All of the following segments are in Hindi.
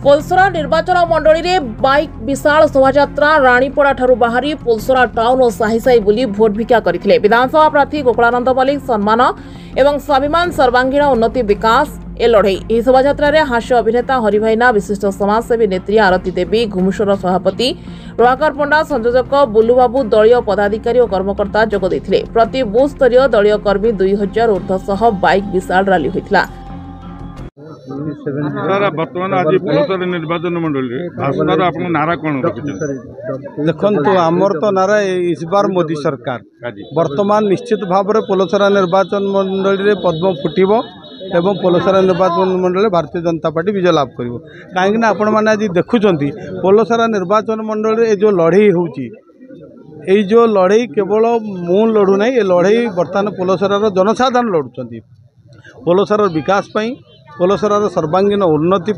पोलसरा निर्वाचन मंडली में बाइक विशाल शोभायात्रा रानीपड़ा ठारू बाहरी पोलसरा टाउन और साही साही बुली भोट भिक्षा करथिले। विधानसभा प्रार्थी गोकुलानंद मल्लिक सम्मान एवं स्वाभिमान सर्वांगीण उन्नति विकास ए लड़ई। यह शोभायात्रा रे हास्य अभिनेता हरिभाइना, विशिष्ट समाजसेवी नेत्री आरती देवी, घुमुसर सभापति प्रभाकर पंडा, संयोजक बुलुबाबू, दलीय पदाधिकारी और कर्मकर्ता जोग देथिले। प्रति बूथ स्तरीय दलीय कर्मी 2000 ऊर्ध्व सह बाइक विशाल रैली होइथिला। सर बर्तमान आज पोलसरा निर्वाचन मंडली आसपार आप नारा कौन देखो आमर तो नारा इस बार मोदी सरकार वर्तमान निश्चित भाव में पोलसरा निर्वाचन मंडली पद्म फुटब एवं पोलसरा निर्वाचन मंडल भारतीय जनता पार्टी विजय लाभ कर कहीं आपण मैंने आज देखुं पोलसरा निर्वाचन मंडल जो लड़ई होई जो लड़ई केवल मु लड़ू ना ये लड़ई बर्तमान पोलसरार जनसाधारण लड़ुंट पोलसरार विकास पाई, पोलसरार सर्वांगीण उन्नति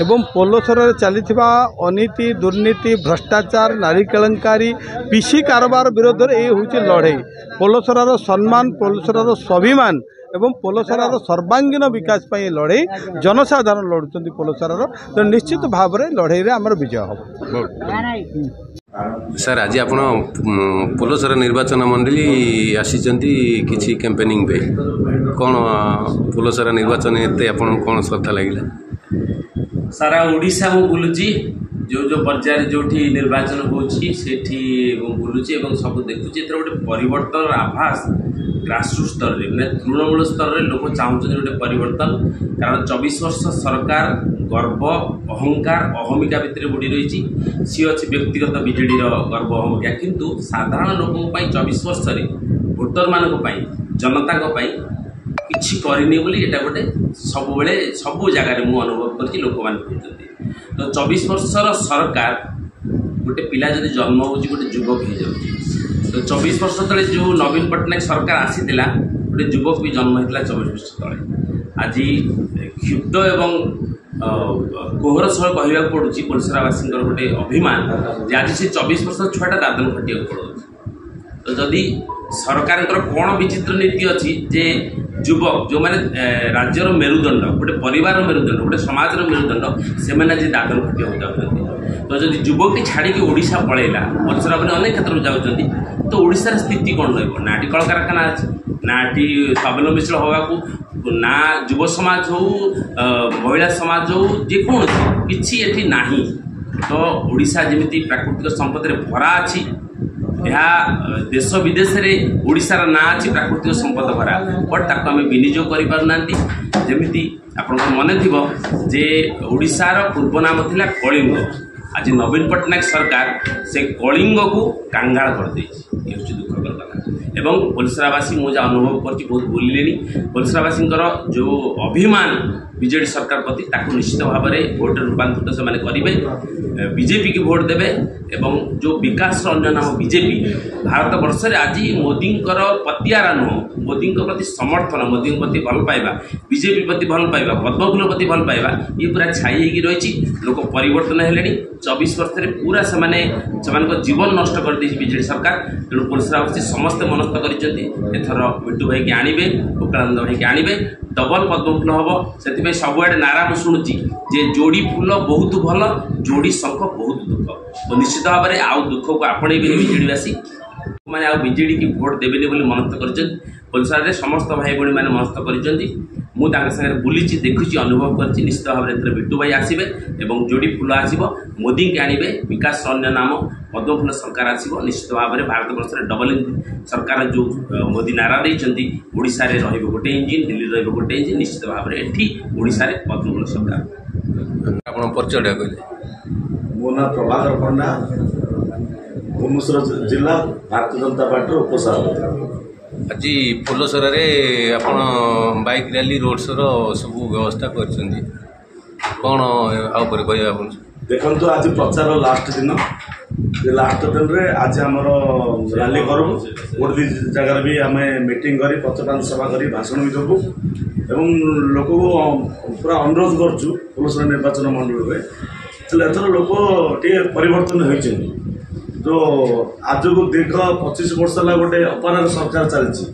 एवं पोलसरा चलता अनीति, दुर्नीति, भ्रष्टाचार, नारी केलेंकारी, पीसी कारबार विरोध में ये हूँ लड़ई। पोलसरार सम्मान, पोलसरार स्वाभिमान एवं पोलसरार सर्वांगीण विकास पाई लड़ई जनसाधारण लड़ुंट पोलसरार, तो निश्चित भाव में लड़ई रे आमर विजय हम। सर आज आप पोलसरा निर्वाचन मंडली आसीचंती किछि कैंपेनिंग पे कौन पोलसरा निर्वाचन एते आपन कौन श्रद्धा लगिला? सारा ओडिशा मु बुलुची जो पर्याय जोठी निर्वाचन होची सेठी बुलुची एवं सब देखुची एतर गोटे परिवर्तन आभास ग्रासरूट स्तर रे माने तृणमूल स्तर रे लोक चाहउछन गोटे परिवर्तन। कारण 24 वर्ष सरकार गर्व अहंकार अहमिका भितर बुड़ी रही सी अच्छी व्यक्तिगत विजेडी गर्व अहमिका, किंतु साधारण लोकों 24 वर्ष भोटर मानक जनता किछि करनी बोली एटा गोटे सब बेले सब जगह मु अनुभव करछि लोक मान कहते। तो 24 वर्षर सरकार गोटे पिला जदि जन्म होछि गोटे युवक हो जाउछि, तो 24 वर्ष तले जो नवीन पट्टनायक सरकार आसीथिला गोटे युवक भी जन्म होइतिला 24 वर्ष तले। आज क्षुब्ध एवं कोहर सह कहवाक पड़ुछि पोलसरावासी गोटे अभिमान जे आज से 24 वर्ष छुआटा दादन खटिया पड़ो। तो जदि सरकार कौन विचित्र नीति अच्छी जे युवक जो माने राज्यर मेरुदंड गोटे परिवार मेरुदंड गोटे समाज मेरुदंड से मैंने आज दादन खटिया हो जाती। तो जब युवक छाड़ी ओडिशा पलैला पोलसरा अनेक क्षेत्र में जाऊँगी तो ओडिशार स्थिति कौन रहा? कल कारखाना अच्छी ना स्वावलम्बीशील होगा ना युव समाज हो महिला समाज हो जेकोसी किसी एठी नाही। तो ओडिशा जमी प्राकृतिक संपद भरा अच्छी यह देश विदेश में ओडिशार ना अच्छी प्राकृतिक संपद भरा, बट ताको आम विनियोग कर पारना। जमी आप मन थी जे ओडिशार पूर्व नाम थिला कलिंग, आज नवीन पट्टनायक सरकार से कलिंग को कांगाल कर दे दुखकर कथा। एवं पोलसरावासी मुझे अनुभव कर बहुत बोलिले पोलसरावासी जो अभिमान बीजेडी सरकार प्रति ताकू निश्चित भाव में भोट रूपांतरित से करेंगे, बीजेपी की भोट देवे एवं जो विकास अन्य नाम बीजेपी भारत वर्ष में आज मोदी पतियारा नुह मोदी प्रति समर्थन मोदी प्रति भल पाइबा बीजेपी प्रति भल पाइबा पद्मफूल प्रति भल पाइबा ये पूरा छाई रही। लोक परिवर्तन है 24 वर्ष में पूरा से जीवन नष्ट कर बीजेडी सरकार। तेणु पोलसरावासी समस्ते मनस्थ कर मिट्टू भाई की आणवे गोकुलानंद भाई की आणवे डबल पद्मफूल हम से सबुआड़े नारा मुझे शुणुची जे जोड़ी फूल बहुत भल जोड़ी शंख बहुत दुख। तो निश्चित भाव में आउ दुख को आपणे बीजेडीवासी मैंने आ बीजेडी की भोट देवेनि बोली मनस्थ कर पोलसरा समस्त भाई भाई मैंने मनस्थ कर बुली देखुची अनुभव कर निश्चित भाव में बिट्टू भाई आसवे और जोड़ी फूल आसो मोदी के आणवे विकास अन्य नाम पद्मफूल सरकार आसो। निश्चित भाव में भारत वर्ष में डबल सरकार जो मोदी नारा देते ओडिशा रे रहिबो गोटे इंजिन दिल्ली रहिबो गोटे इंजिन निश्चित भाव में एठी ओडिशा रे पद्मफूल सरकार। आपण परिचय कहले मो ना प्रभाकर पंडा घुमुसर जिला भारतीय जनता पार्टी उपसभापति। आज पोलसरा रे आपण बाइक रैली रोड शो सब व्यवस्था करछंदी कौन आउ पर कहबा आपण? देखंतु आज प्रचार लास्ट दिन लास्ट दिन रे आज हमर रैली करू गोटे जगह भी आम मीटिंग करी पत्रकार सभा करी भाषण भी देबू एवं लोक पूरा अनुरोध करछु पोलसरा निर्वाचन मंडल रे एथर लोक टे परिवर्तन होइछन। जो आज को दीर्घ 25 वर्ष है गोटे अपराध सरकार चलती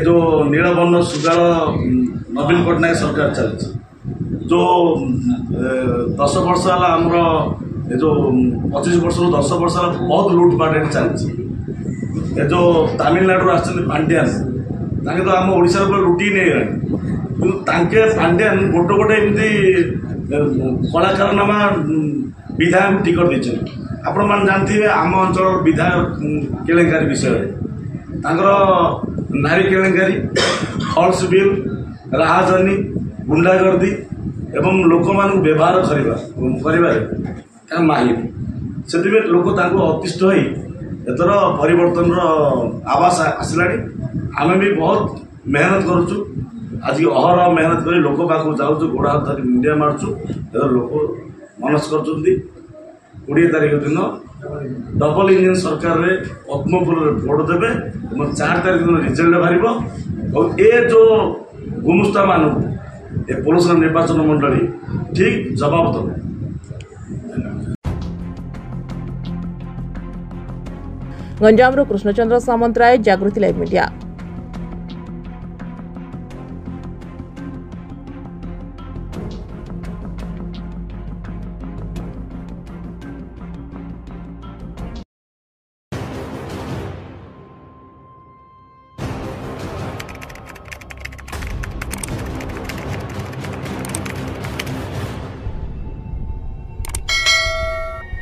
जो नीलबर्ण सुगाल नवीन पट्टनायक सरकार चलती जो 10 वर्ष है आमर जो 25 वर्ष 10 वर्ष है बहुत लुटपाट चलती जो तमिलनाडु पांड्यान ताके तो आम ओडिशा लुटी नहीं तांके पांड्यान गोटे गोटे एमती कलाकारनामा विधायक टिकट देते आपण मैंने जानते आम अंचल विधायक केलेंकारी विषय नारी केलेंकारी हॉर्स बिल राहजनी गुंडागर्दी एवं लोक मान व्यवहार कर माहिर से लोक अतिष्ठ हो एथर परिवर्तन आवास आसला आम भी बहुत मेहनत करुचु आज अहरह मेहनत कर लोक पाक जाऊँ गोड़ हाथ धरी मुंडिया मार्चु लोक मनस कर 20 तारीख दिन डबल इंजन सरकार रे पद्मपुर भोट देवे 4 तारीख दिन रिजल्ट बाहर और ए जो गुमुस्ता मान ए पुलसरा निर्वाचन मंडली ठीक जवाब देवे। गंजाम कृष्णचंद्र सामंतराय, जागृति लाइव मीडिया।